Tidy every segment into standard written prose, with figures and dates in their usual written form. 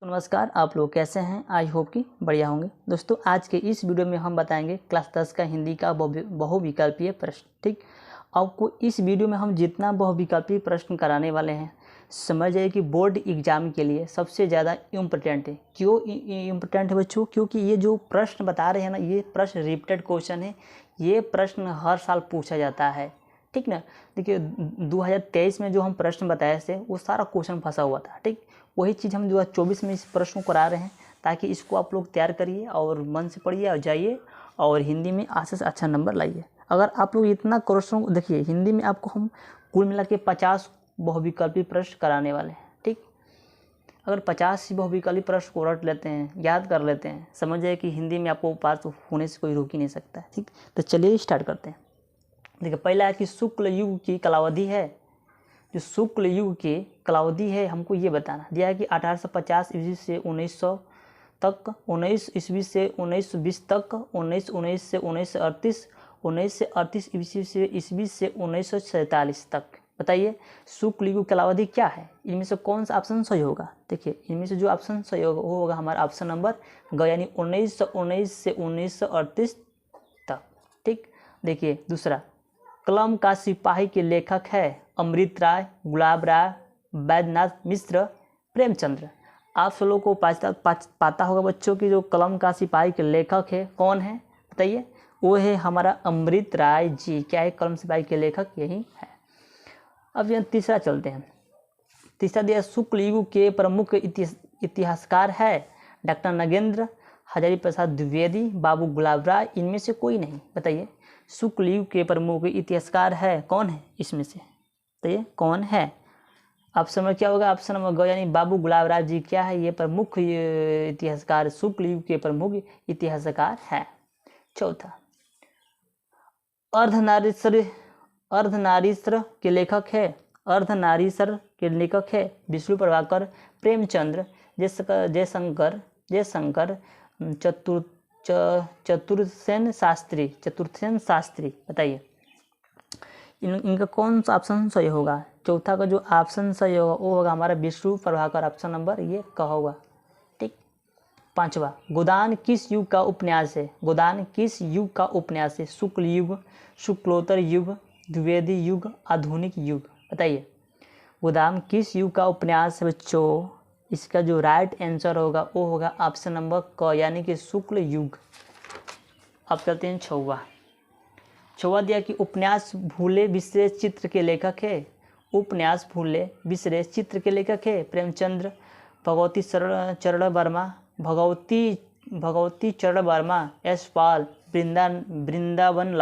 तो नमस्कार, आप लोग कैसे हैं। आई होप कि बढ़िया होंगे। दोस्तों, आज के इस वीडियो में हम बताएंगे क्लास 10 का हिंदी का बहुविकल्पीय प्रश्न। ठीक, आपको इस वीडियो में हम जितना बहुविकल्पीय प्रश्न कराने वाले हैं, समझ जाइए कि बोर्ड एग्जाम के लिए सबसे ज़्यादा इम्पोर्टेंट है। क्यों इम्पोर्टेंट है बच्चों? क्योंकि ये जो प्रश्न बता रहे हैं ना, ये प्रश्न रिपीटेड क्वेश्चन है। ये प्रश्न हर साल पूछा जाता है। ठीक ना। देखिए, 2023 में जो हम प्रश्न बताए थे वो सारा क्वेश्चन फंसा हुआ था। ठीक, वही चीज़ हम 2024 में इस प्रश्न को करा रहे हैं, ताकि इसको आप लोग तैयार करिए और मन से पढ़िए और जाइए और हिंदी में अच्छे से अच्छा नंबर लाइए। अगर आप लोग इतना क्वेश्चन देखिए, हिंदी में आपको हम कुल मिला के 50 बहुविकल्पी प्रश्न कराने वाले हैं। ठीक, अगर 50 बहुविकल्पी प्रश्न को रट लेते हैं, याद कर लेते हैं, समझ जाए कि हिंदी में आपको पास होने से कोई रोक ही नहीं सकता है। ठीक, तो चलिए स्टार्ट करते हैं। देखिए, पहला है कि शुक्ल युग की कालावधि है। जो शुक्ल युग की कालावधि है, हमको ये बताना दिया है कि 1850 ईस्वी से 1900 तक, 19 ईस्वी से 1920 तक, 1919 से 1938, 1938 ईस्वी से 1947 तक। बताइए, शुक्ल युग कालावधि क्या है? इनमें से कौन सा ऑप्शन सही होगा? देखिए, इनमें से जो ऑप्शन सही होगा वो होगा हमारा ऑप्शन नंबर ग, यानी 1919 से 1938 तक। ठीक, देखिए दूसरा, कलम का सिपाही के लेखक है अमृत राय, गुलाब राय, बैद्यनाथ मिश्र, प्रेमचंद्र। आप सब लोगों को पता होगा बच्चों की जो कलम का सिपाही के लेखक है कौन है? बताइए, वो है हमारा अमृत राय जी। क्या है? कलम सिपाही के लेखक यही है। अब यहाँ तीसरा चलते हैं। तीसरा दिया, शुक्ल युग के प्रमुख इतिहासकार है डॉक्टर नगेंद्र, हजारी प्रसाद द्विवेदी, बाबू गुलाब राय। इनमें से कोई नहीं। बताइए, शुक्ल युग के प्रमुख इतिहासकार है कौन है इसमें से? बताइए कौन है? ऑप्शन में क्या होगा? ऑप्शन नंबर ग, यानी बाबू गुलाब राय जी क्या है? ये प्रमुख इतिहासकार, शुक्ल युग के प्रमुख इतिहासकार है। चौथा, अर्धनारीश्वर के लेखक है, अर्धनारीश्वर के लेखक है विष्णु प्रभाकर, प्रेमचंद्र, जयशंकर चतुर्सेन शास्त्री। बताइए, इनका कौन सा ऑप्शन सही होगा? चौथा का जो ऑप्शन सही होगा वो होगा हमारा विष्णु प्रभाकर। ऑप्शन नंबर ये का होगा। ठीक, पांचवा, गोदान किस युग का उपन्यास है? गोदान किस युग का उपन्यास है? शुक्ल युग, शुक्लोत्तर युग, द्विवेदी युग, आधुनिक युग। बताइए, गोदान किस युग का उपन्यास है बच्चों? इसका जो राइट आंसर होगा वो होगा ऑप्शन नंबर क, यानी कि शुक्ल युग। अब चलते हैं छवा दिया कि उपन्यास भूले विश्रेष चित्र के लेखक है। उपन्यास भूले विश्रेष चित्र के लेखक है प्रेमचंद्र, भगवती चरण वर्मा, यशपाल, वृंदावन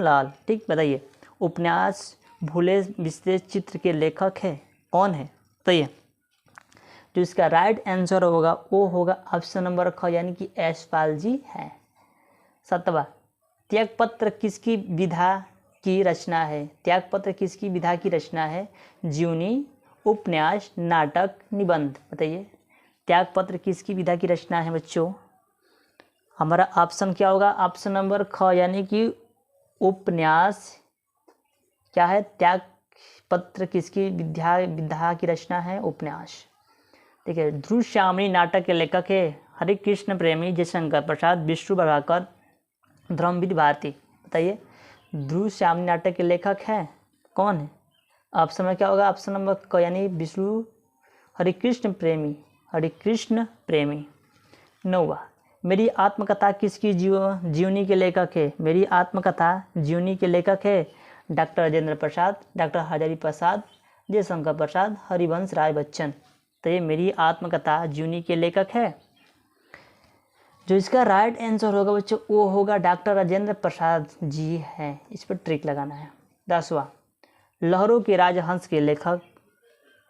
लाल। ठीक, बताइए, उपन्यास भूले विश्रेष चित्र के लेखक है कौन है? बताइए, जो इसका राइट आंसर होगा वो होगा ऑप्शन नंबर ख, यानी कि यशपाल जी है। सातवां, त्यागपत्र किसकी विधा की रचना है? त्यागपत्र किसकी विधा की रचना है? जीवनी, उपन्यास, नाटक, निबंध। बताइए, त्यागपत्र किसकी विधा की रचना है बच्चों? हमारा ऑप्शन क्या होगा? ऑप्शन नंबर ख, यानी कि उपन्यास। क्या है? त्यागपत्र किसकी विधा की रचना है? उपन्यास। ठीक है, ध्रुव श्यामणी नाटक के लेखक है हरे कृष्ण प्रेमी, जयशंकर प्रसाद, विष्णु प्रभाकर, धर्मवीर भारती। बताइए, ध्रुव श्यामणी नाटक के लेखक है कौन है? ऑप्शन में क्या होगा? ऑप्शन नंबर क, यानी विष्णु हरिकृष्ण प्रेमी। नौवा, मेरी आत्मकथा किसकी जीवनी के लेखक है? मेरी आत्मकथा जीवनी के लेखक है डॉक्टर राजेंद्र प्रसाद, डॉक्टर हजारी प्रसाद, जयशंकर प्रसाद, हरिवंश राय बच्चन। तो ये मेरी आत्मकथा जीवनी के लेखक है। जो इसका राइट आंसर होगा बच्चों वो होगा डॉक्टर राजेंद्र प्रसाद जी हैं। इस पर ट्रिक लगाना है। 10वां, लहरों के राजहंस के लेखक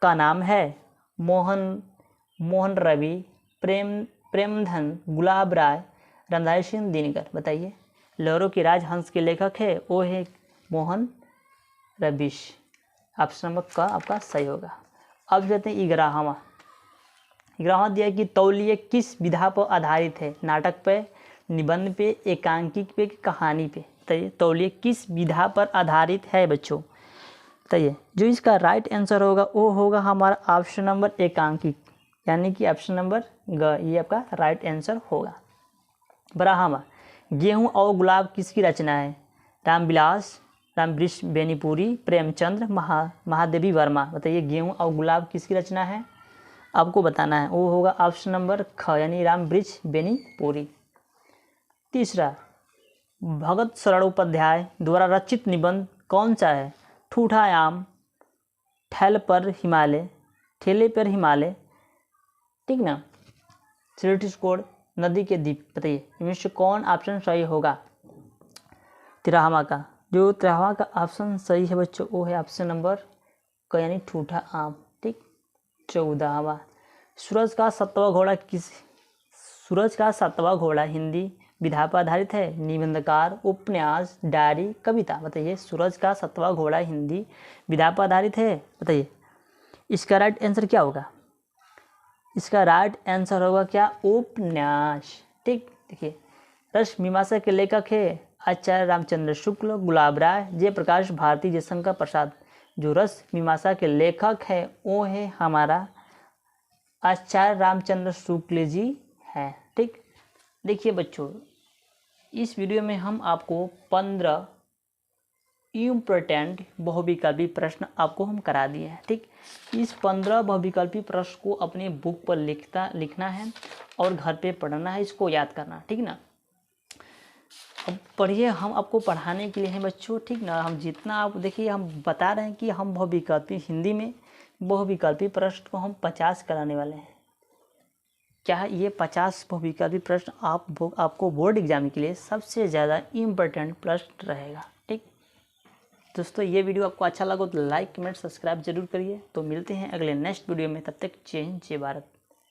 का नाम है मोहन रवि, प्रेमधन, गुलाब राय, रामधारी सिंह दिनकर। बताइए, लहरों के राजहंस के लेखक है वो है मोहन रवि। ऑप्शन नंबर का आपका सही होगा। अब जाते हैं 11वां दिया कि तौलिए किस विधा पर आधारित है? नाटक पे, निबंध पे, एकांकी पे, कहानी पे। तो तौलिए किस विधा पर आधारित है बच्चों? बताइए जो इसका राइट आंसर होगा वो होगा हमारा ऑप्शन नंबर एकांकिक, यानी कि ऑप्शन नंबर ग, ये आपका राइट आंसर होगा। ब्राह्मण, गेहूँ और गुलाब किसकी रचना है? रामविलास, रामवृक्ष बेनीपुरी, प्रेमचंद्र, महादेवी वर्मा। बताइए गेहूँ और गुलाब किसकी रचना है? आपको बताना है, वो होगा ऑप्शन नंबर ख, यानी रामवृक्ष बेनीपुरी। तीसरा, भगत शरण उपाध्याय द्वारा रचित निबंध कौन सा है? ठूठा आम, ठेले पर हिमालय, ठीक ना, सिलेटिस्कोड, नदी के द्वीप। बताइए इनमें से कौन ऑप्शन सही होगा? तिराहवा का, जो तिराहवा का ऑप्शन सही है बच्चों वो है ऑप्शन नंबर क, यानी ठूठा आम, ठीक। 14वां, सूरज का सातवां घोड़ा हिंदी विधा पर आधारित है? निबंधकार, उपन्यास, डायरी, कविता। बताइए सूरज का सातवां घोड़ा हिंदी विधा पर आधारित है। बताइए इसका राइट आंसर क्या होगा? इसका राइट आंसर होगा क्या? उपन्यास, ठीक। देखिए रस मीमांसा के लेखक है आचार्य रामचंद्र शुक्ल, गुलाब राय, जयप्रकाश भारती, जयशंकर प्रसाद। जो रस मीमांसा के लेखक है वो है हमारा आचार्य रामचंद्र शुक्ल जी हैं, ठीक। देखिए बच्चों इस वीडियो में हम आपको 15 इम्पोर्टेंट बहुविकल्पी प्रश्न आपको हम करा दिए हैं, ठीक। इस 15 बहुविकल्पी प्रश्न को अपने बुक पर लिखना है और घर पे पढ़ना है, इसको याद करना, ठीक ना। अब पढ़िए, हम आपको पढ़ाने के लिए हैं बच्चों, ठीक ना। हम जितना आप देखिए हम बता रहे हैं कि हम बहुविकल्पी हिंदी में बहुविकल्पी प्रश्न को हम 50 कराने वाले हैं। क्या ये 50 बहुविकल्पी प्रश्न आपको बोर्ड एग्जाम के लिए सबसे ज़्यादा इम्पोर्टेंट प्रश्न रहेगा, ठीक। दोस्तों ये वीडियो आपको अच्छा लगा तो लाइक कमेंट सब्सक्राइब जरूर करिए। तो मिलते हैं अगले नेक्स्ट वीडियो में, तब तक जय हिंद जय भारत।